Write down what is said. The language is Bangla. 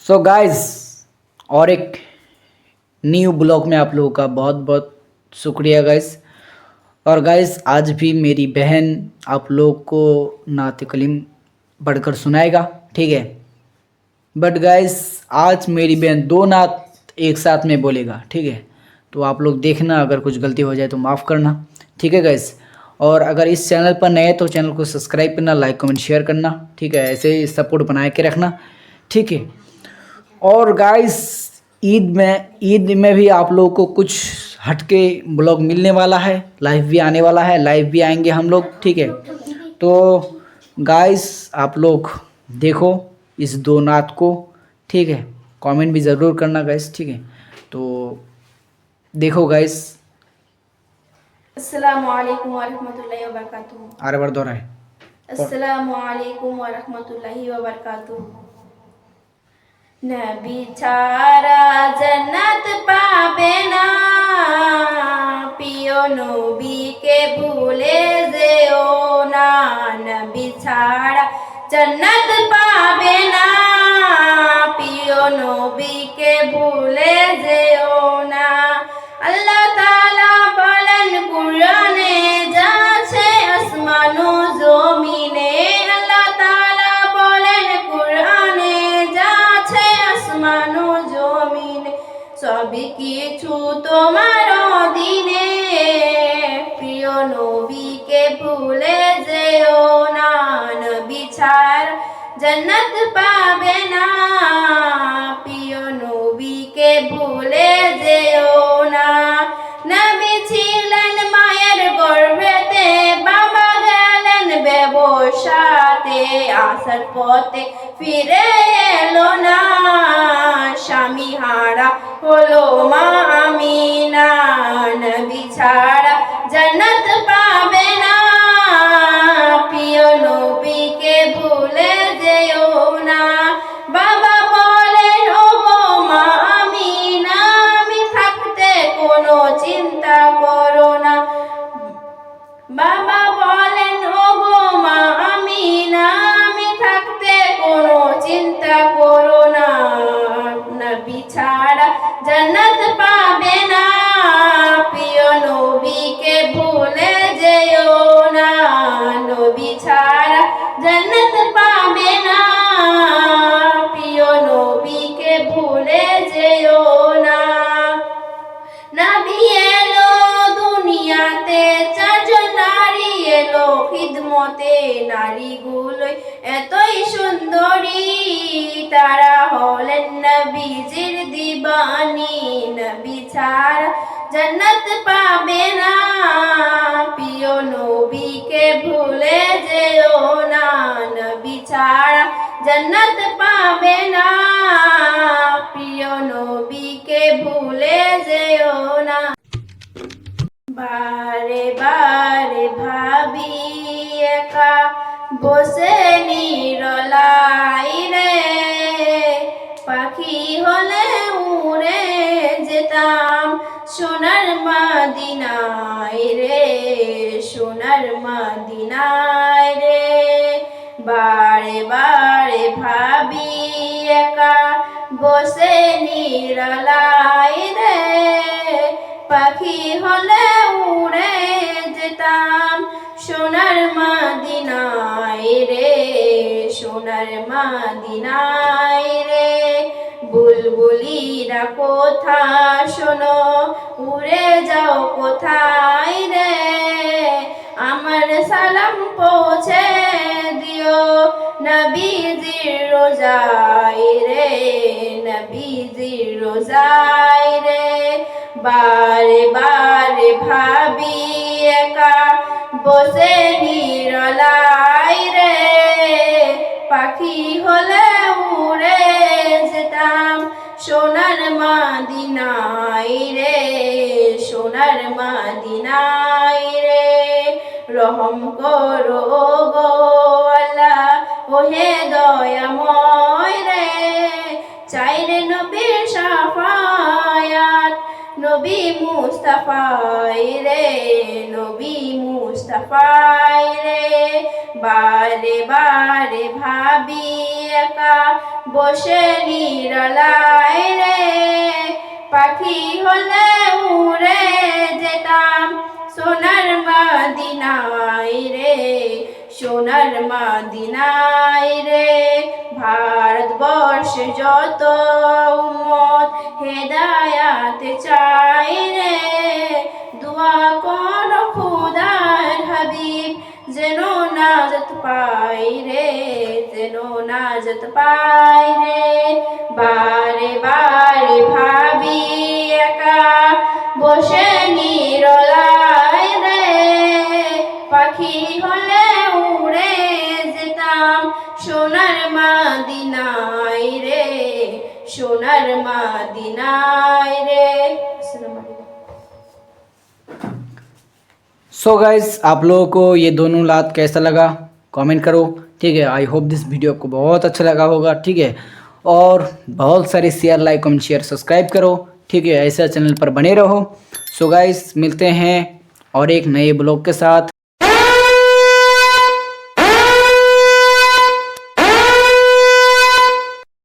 सो गाइस, और एक न्यू ब्लॉग में आप लोगों का बहुत बहुत शुक्रिया गाइस। और गाइस, आज भी मेरी बहन आप लोग को नात कलीम पढ़कर सुनाएगा, ठीक है। बट गाइस, आज मेरी बहन दो नात एक साथ में बोलेगा, ठीक है। तो आप लोग देखना, अगर कुछ गलती हो जाए तो माफ़ करना, ठीक है गाइस। और अगर इस चैनल पर नए तो चैनल को सब्सक्राइब करना, लाइक कमेंट शेयर करना, ठीक है। ऐसे ही सपोर्ट बनाए के रखना, ठीक है। और गाइस, ईद में भी आप लोगों को कुछ हटके ब्लॉग मिलने वाला है, लाइव भी आने वाला है, लाइव भी आएंगे हम लोग, ठीक है। तो गाइस, आप लोग देखो इस दो नात को, ठीक है। कमेंट भी ज़रूर करना गाइस, ठीक है। तो देखो गाइस। अस्सलामु अलैकुम वरहमतुल्लाहि वबरकातुहू। आरे बार दोहराए। अस्सलामु अलैकुम वरहमतुल्लाहि वबरकातुहू। नबी ছাড়া जन्नत पाবে না, প্রিয় নবীকে ভুলে যেও না। নবী ছাড়া जन्नत पाবে না, প্রিয় নবীকে ভুলে যেও না। আল্লাহ তাআলা বলেন কুরআনে, যা আছে আসমান ও জমিনে। আল্লাহ তাআলা বলেন কুরআনে, যা আছে আসমান ও জমিনে, সব কিছু তোমার অধীনে। প্রিয় নবীকে ভুলে যেও না, নবী ছাড়া জান্নাত পাবে না। প্রিয় নবীকে ভুলে যেও না। নবী ছিলেন মায়ের গর্ভেতে, বাবা গেলেন ব্যবসাতে, আসার পথে ফিরে এলো না। স্বামী হারা হলো মা আমিনা, নবী ছাড়া জান্নাত পাবে না। প্রিয় নবীকে ভুলে যেও না। বাবা বলেন, ও গো মা আমিনা, আমি থাকতে কোনো চিন্তা করো না। বাবা বলেন, ও গো মা আমিনা, আমি থাকতে কোনো চিন্তা করো না। নবী ছাড়া জান্নাত পাবে না, প্রিয় নবীকে ভুলে যেও না। নবী ছাড়া জান্নাত পাবে না, প্রিয় নবীকে ভুলে যেও না। নবী এলো দুনিয়াতে, চারজন নারী এলো খিদমতে। নারীগুলো এতই সুন্দরী, তারা হলেন নবীজির দিবানী। নবী ছাড়া জান্নাত পাবে না, প্রিয় নবীকে ভুলে যেও না। নবী ছাড়া জান্নাত পাবে না, প্রিয় নবীকে ভুলে যেও না। বারে বারে ভাবি একা বসে নিরলাই রে, পাখি হলে উড়ে যেতাম সোনার মদিনায় রে, সোনার মদিনায় রে। বারে বারে ভাবি একা বসে নিরলাই রে, পাখি হলে উড়ে যেতাম সোনার মদিনায় রে, সোনার মদিনায় রে। বুলবুলিরা কোথা শোনো, উড়ে যাও কোথায় রে, আমার সালাম পৌঁছে দিও নবীজির রোজায় রে, নবীজির রোজায় রে। বারে বারে ভাবি একা বসে নিরলাই রে, পাখি হলে উড়ে যেতাম সোনার মদিনায় রে, সোনার মদিনায় রে। রহম করো গো আল্লাহ, ওহে দয়াময় রে, চাই রে নবীর শাফায়াত, নবী নবী মুস্তাফাই রে, নবী মুস্তাফাই রে। বারে বারে ভাবি একা বসে নিরালায় রে, পাখি হলে উড়ে যেতাম সোনার মদিনায় রে, সোনার মদিনায় রে। ভারতবর্ষে যত উম্মত হেদায়াত চাই রে, দোয়া করো খোদার হাবিব যেন নাজাত পাই রে, যেন নাজাত পাই রে। বারে বারে ভাবি একা বসে নিরলায় রে, পাখি হলে উড়ে যেতাম সোনার মদিনায় রে, সোনার মদিনায় রে। আসসালামু আলাইকুম। सो गाइस आप लोगों को ये दोनों लात कैसा लगा कमेंट करो, ठीक है। आई होप दिस वीडियो आपको बहुत अच्छा लगा होगा, ठीक है। और बहुत सारे share, like, comment, share, subscribe करो, ठीक है। ऐसा चैनल पर बने रहो। सो गाइस मिलते हैं और एक नए ब्लॉग के साथ।